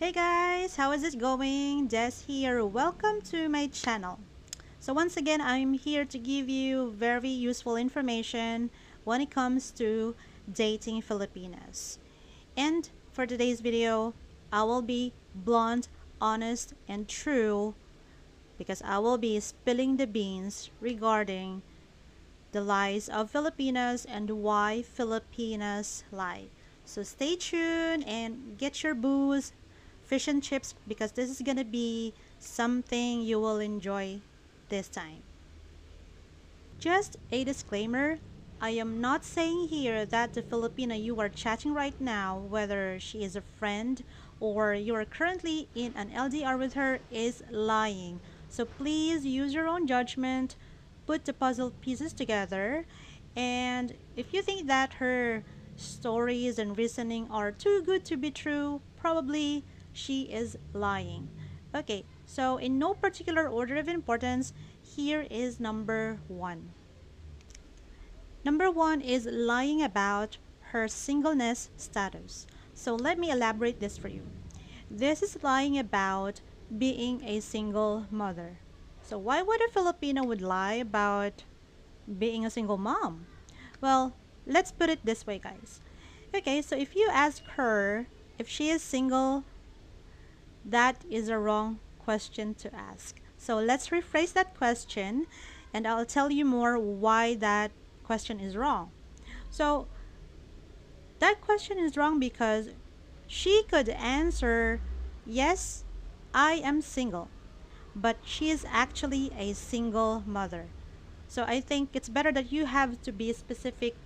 Hey guys, how is it going? Des here. Welcome to my channel. So once again, I'm here to give you very useful information when it comes to dating Filipinas. And for today's video, I will be blunt, honest, and true because I will be spilling the beans regarding the lies of Filipinas and why Filipinas lie. So stay tuned and get your booze, fish and chips, because this is gonna be something you will enjoy this time. Just a disclaimer, I am not saying here that the Filipina you are chatting right now, whether she is a friend or you are currently in an LDR with her, is lying. So please use your own judgment, put the puzzle pieces together, and if you think that her stories and reasoning are too good to be true, probably she is lying. Okay, so in no particular order of importance, here is number one. Number one is lying about her singleness status. So let me elaborate this for you. This is lying about being a single mother. So why would a Filipino would lie about being a single mom? Well, let's put it this way, guys. Okay, so if you ask her if she is single, that is a wrong question to ask. So let's rephrase that question and I'll tell you more why that question is wrong. So that question is wrong because she could answer, yes, I am single, but she is actually a single mother. So I think it's better that you have to be specific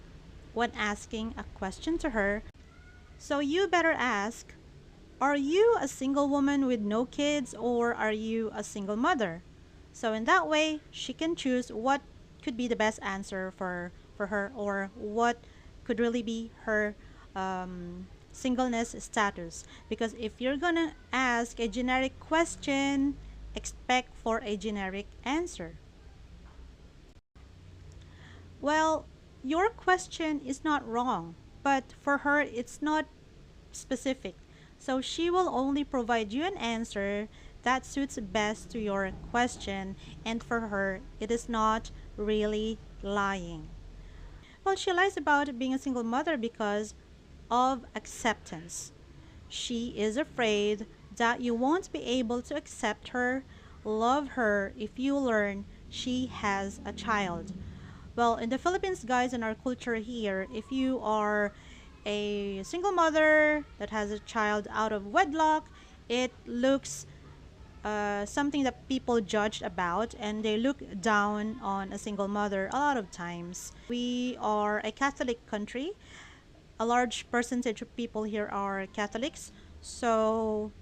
when asking a question to her. So you better ask, are you a single woman with no kids or are you a single mother? So in that way, she can choose what could be the best answer for her or what could really be her singleness status. Because if you're gonna ask a generic question, expect for a generic answer. Well, your question is not wrong, but for her, it's not specific. So she will only provide you an answer that suits best to your question, and for her, it is not really lying. Well, she lies about being a single mother because of acceptance. She is afraid that you won't be able to accept her, love her if you learn she has a child. Well, in the Philippines, guys, in our culture here, if you are a single mother that has a child out of wedlock, it looks something that people judge about and they look down on a single mother a lot of times. We are a Catholic country. A large percentage of people here are Catholics. So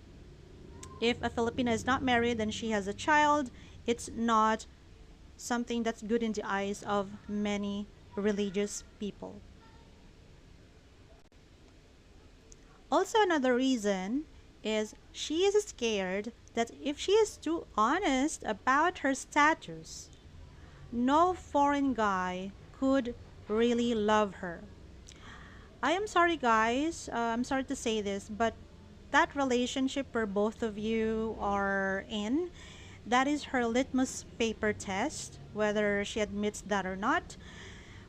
if a Filipina is not married and she has a child, it's not something that's good in the eyes of many religious people. Also, another reason is she is scared that if she is too honest about her status, no foreign guy could really love her. I am sorry, guys. I'm sorry to say this, but that relationship where both of you are in, that is her litmus paper test, whether she admits that or not.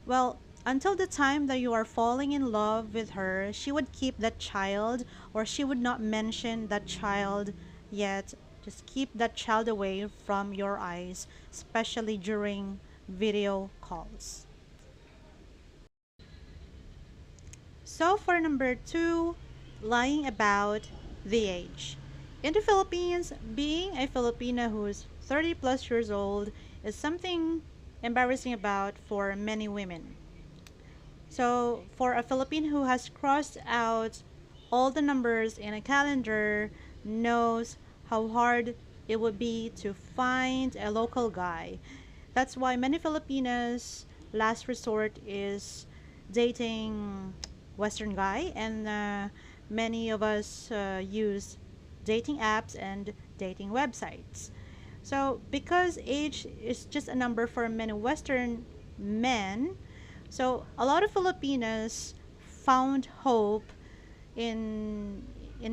Well, until the time that you are falling in love with her, she would keep that child or she would not mention that child yet. Just keep that child away from your eyes, especially during video calls. So for number two, lying about the age. In the Philippines, being a Filipina who's 30 plus years old is something embarrassing about for many women. So for a Filipino who has crossed out all the numbers in a calendar knows how hard it would be to find a local guy. That's why many Filipinas last resort is dating Western guy, and many of us use dating apps and dating websites. So because age is just a number for many Western men, so a lot of Filipinas found hope in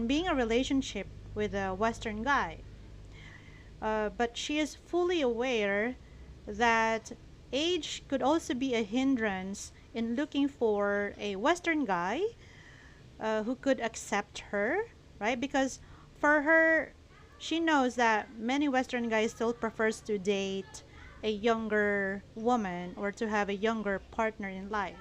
being a relationship with a Western guy. But she is fully aware that age could also be a hindrance in looking for a Western guy who could accept her, right? Because for her, she knows that many Western guys still prefers to date a younger woman or to have a younger partner in life.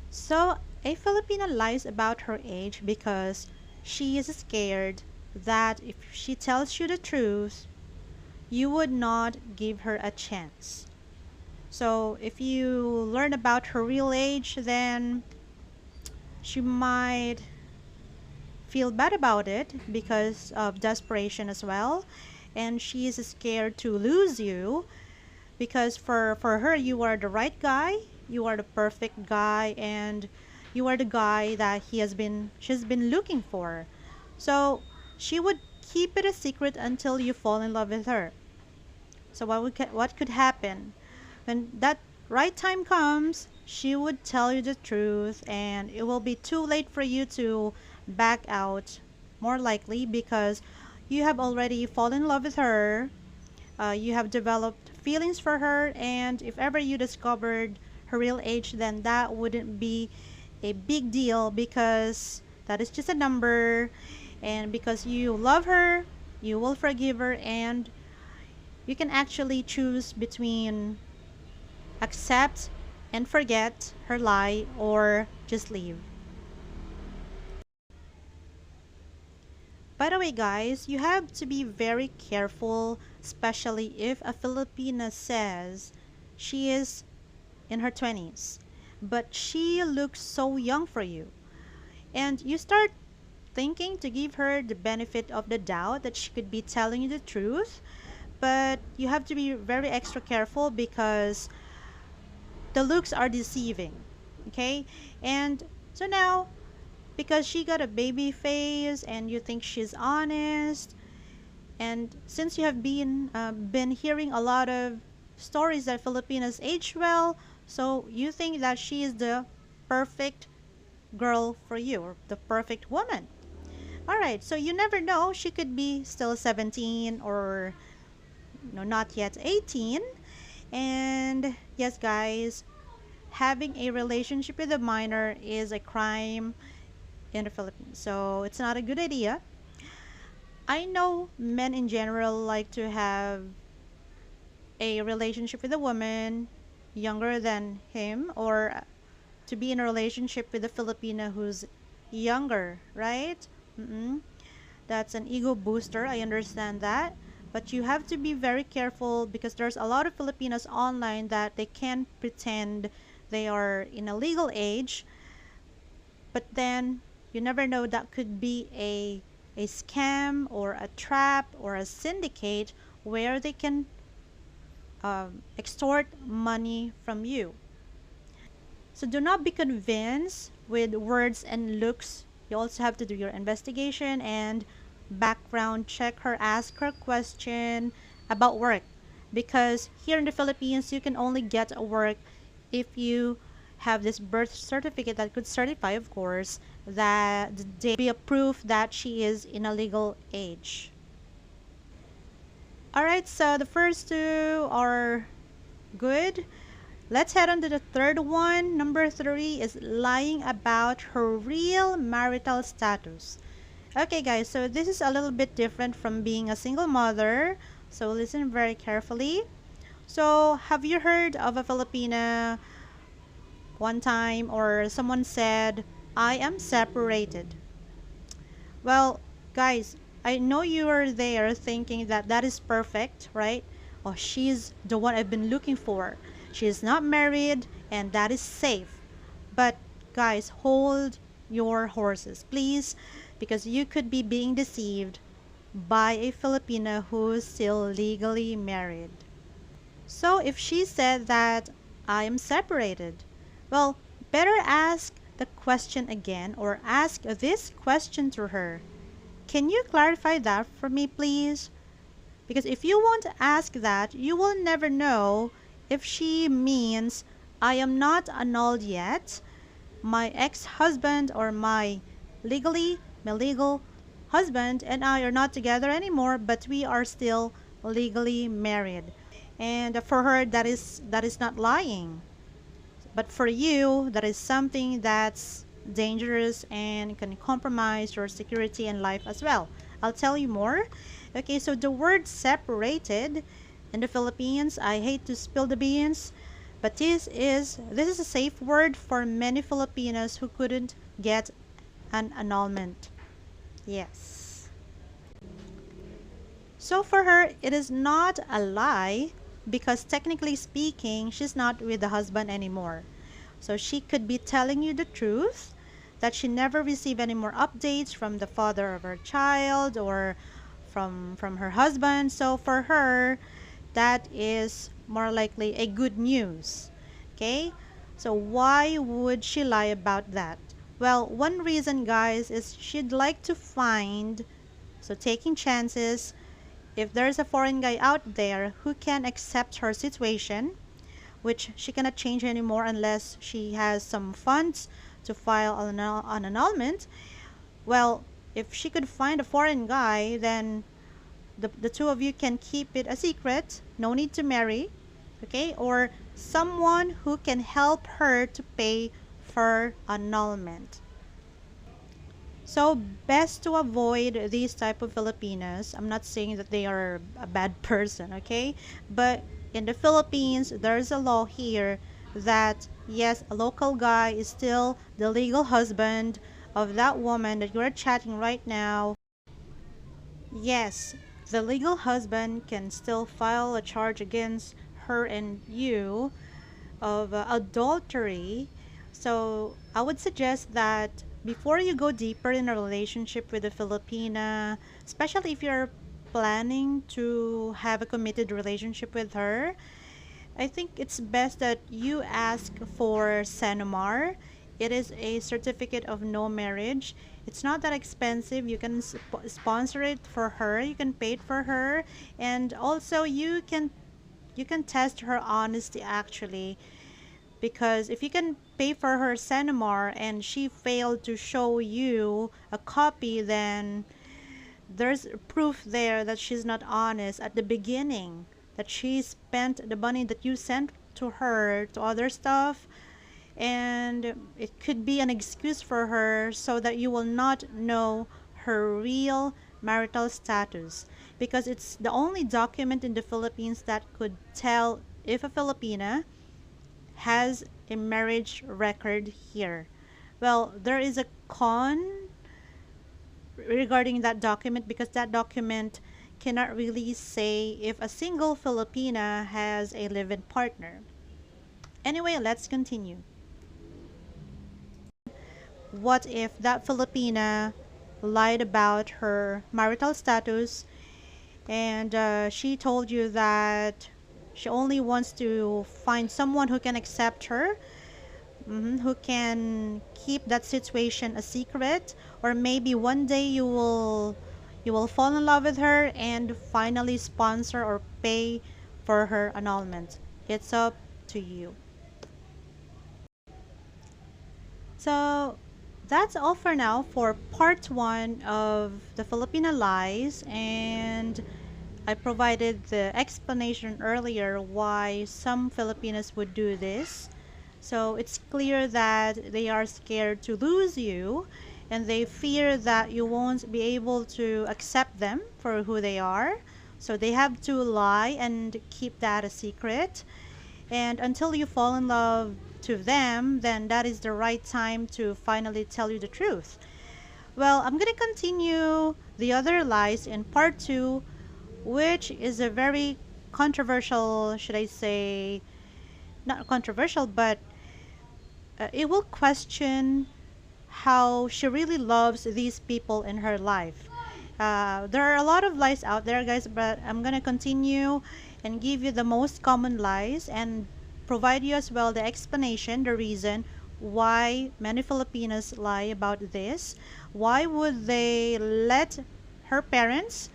So a Filipina lies about her age because she is scared that if she tells you the truth, you would not give her a chance. So if you learn about her real age, then she might feel bad about it because of desperation as well. And she is scared to lose you because for her, you are the right guy, you are the perfect guy, and you are the guy that she's been looking for. So she would keep it a secret until you fall in love with her. So what could happen? When that right time comes, she would tell you the truth, and it will be too late for you to back out, more likely because you have already fallen in love with her. You have developed feelings for her, and if ever you discovered her real age, then that wouldn't be a big deal because that is just a number, and because you love her, you will forgive her, and you can actually choose between accept and forget her lie or just leave. By the way, guys, you have to be very careful, especially if a Filipina says she is in her 20s, but she looks so young for you. And you start thinking to give her the benefit of the doubt that she could be telling you the truth, but you have to be very extra careful because the looks are deceiving. Okay? And so now, because she got a baby face and you think she's honest, and since you have been hearing a lot of stories that Filipinas age well, so you think that she is the perfect girl for you or the perfect woman. All right, so you never know. She could be still 17 or not yet 18. And yes, guys, having a relationship with a minor is a crime in the Philippines. So it's not a good idea. I know men in general like to have a relationship with a woman younger than him or to be in a relationship with a Filipina who's younger, right? Mm-mm. That's an ego booster. I understand that. But you have to be very careful because there's a lot of Filipinos online that they can pretend they are in a legal age, but then you never know, that could be a scam or a trap or a syndicate where they can extort money from you. So do not be convinced with words and looks. You also have to do your investigation and background check her, ask her question about work. Because here in the Philippines, you can only get a work if you have this birth certificate that could certify, of course, that the date be a proof that she is in a legal age. Alright, so the first two are good. Let's head on to the third one. Number 3 is lying about her real marital status. Okay, guys, so this is a little bit different from being a single mother. So listen very carefully. So, have you heard of a Filipina one time or someone said, I am separated? Well, guys, I know you are there thinking that that is perfect, right? Oh, she's the one I've been looking for. She is not married and that is safe. But guys, hold your horses, please, because you could be being deceived by a Filipina who's still legally married. So if she said that I am separated, well, better ask the question again or ask this question to her. Can you clarify that for me, please? Because if you won't ask that, you will never know if she means I am not annulled yet. My ex-husband or my legal husband and I are not together anymore, but we are still legally married. And for her, that is not lying. But for you, that is something that's dangerous and can compromise your security and life as well. I'll tell you more. Okay, so the word separated in the Philippines, I hate to spill the beans, but this is a safe word for many Filipinos who couldn't get an annulment. Yes. So for her, it is not a lie because technically speaking, she's not with the husband anymore. So she could be telling you the truth that she never received any more updates from the father of her child or from her husband. So for her, that is more likely a good news. Okay? So why would she lie about that? Well, one reason, guys, is she'd like to find, so taking chances, if there's a foreign guy out there who can accept her situation, which she cannot change anymore unless she has some funds to file an annulment. Well, if she could find a foreign guy, then the two of you can keep it a secret, no need to marry, okay? Or someone who can help her to pay for annulment. So best to avoid these type of Filipinas. I'm not saying that they are a bad person, okay? But in the Philippines, there's a law here that yes, a local guy is still the legal husband of that woman that you're chatting right now. Yes, the legal husband can still file a charge against her and you of adultery. So I would suggest that before you go deeper in a relationship with a Filipina, especially if you're planning to have a committed relationship with her, I think it's best that you ask for Sanomar. It is a certificate of no marriage. It's not that expensive. You can sponsor it for her. You can pay it for her, and also you can test her honesty actually, because if you can pay for her Sanamar and she failed to show you a copy, then there's proof there that she's not honest at the beginning, that she spent the money that you sent to her to other stuff, and it could be an excuse for her so that you will not know her real marital status, because it's the only document in the Philippines that could tell if a Filipina has a marriage record here. Well, there is a con regarding that document because that document cannot really say if a single Filipina has a live-in partner. Anyway, let's continue. What if that Filipina lied about her marital status and she told you that she only wants to find someone who can accept her, who can keep that situation a secret, or maybe one day you will fall in love with her and finally sponsor or pay for her annulment. It's up to you. So that's all for now for part one of the Filipina lies, and I provided the explanation earlier why some Filipinos would do this. So it's clear that they are scared to lose you and they fear that you won't be able to accept them for who they are. So they have to lie and keep that a secret. And until you fall in love to them, then that is the right time to finally tell you the truth. Well, I'm going to continue the other lies in part two, which is a very controversial, should I say, not controversial, but it will question how she really loves these people in her life. There are a lot of lies out there, guys, but I'm gonna continue and give you the most common lies and provide you as well the explanation, the reason why many Filipinos lie about this. Why would they let her parents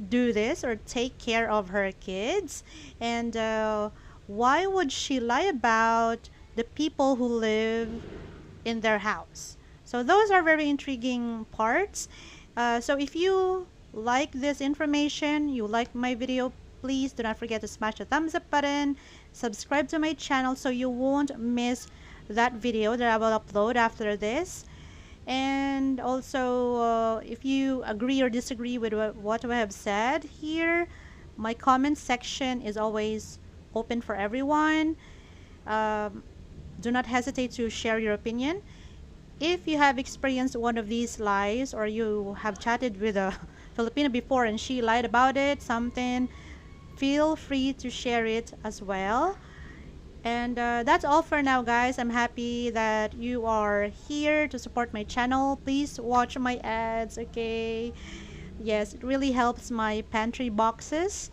do this or take care of her kids? And why would she lie about the people who live in their house? So those are very intriguing parts. So if you like this information, you like my video, please do not forget to smash the thumbs up button, subscribe to my channel so you won't miss that video that I will upload after this. And also, if you agree or disagree with what I have said here, my comment section is always open for everyone. Um, do not hesitate to share your opinion. If you have experienced one of these lies, or you have chatted with a Filipina before and she lied about it, something, feel free to share it as well. And that's all for now, guys. I'm happy that you are here to support my channel. Please watch my ads, okay? Yes, it really helps my pantry boxes.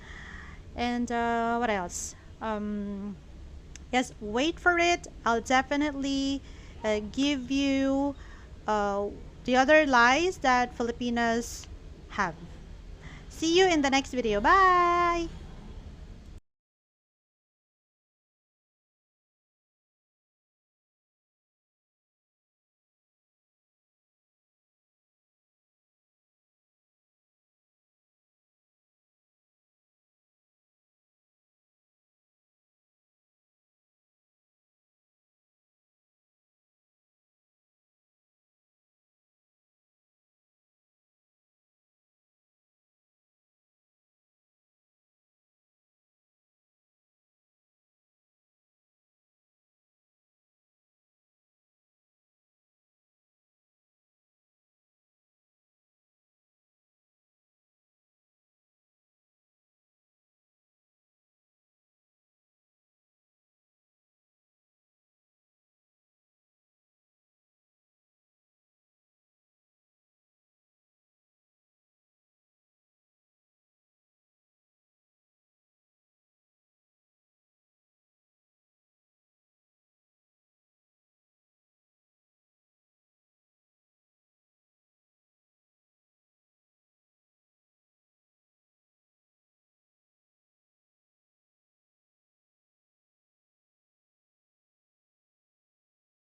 And what else? Yes, wait for it. I'll definitely give you uh, the other lies that Filipinas have. See you in the next video. Bye!